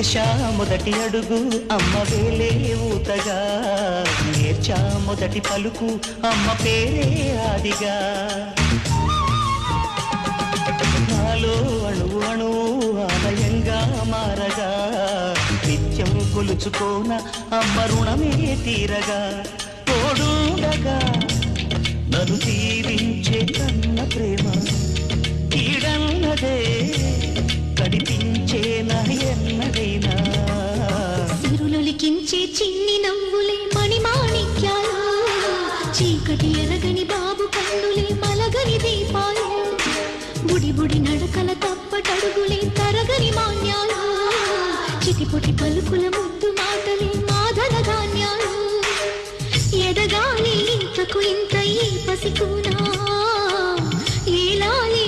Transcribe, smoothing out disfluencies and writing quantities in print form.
వేశా మొదటి అడుగు అమ్మ వేలే ఊతగా, నేర్చా మొదటి పలుకు అమ్మ పేరే ఆదిగా. నాలో అణువు అణువు ఆలయంగా మారగా, నిత్యం కొలుచుకోన అమ్మ రుణమే తీరగా. తోడుండగా నన్ను దీవించే కన్న ప్రేమ, కీడన్నదే కడిపించే నా ఎన్నడైనా. సిరులొలికించే చిన్ని నవ్వులే మణిమాణిక్యాలు, చీకటి ఎరగని బాబు కన్నులే మలగని దీపాలు, బుడి బుడి నడకల తప్పటడుగులే తరగని మాన్యాలు, చిటిపొటి పలుకుల ముద్దు మాటలే మాధన ధాన్యాలు. ఎదగాలి ఇంతకు ఇంత ఈ పసికూనా, ఏలాలి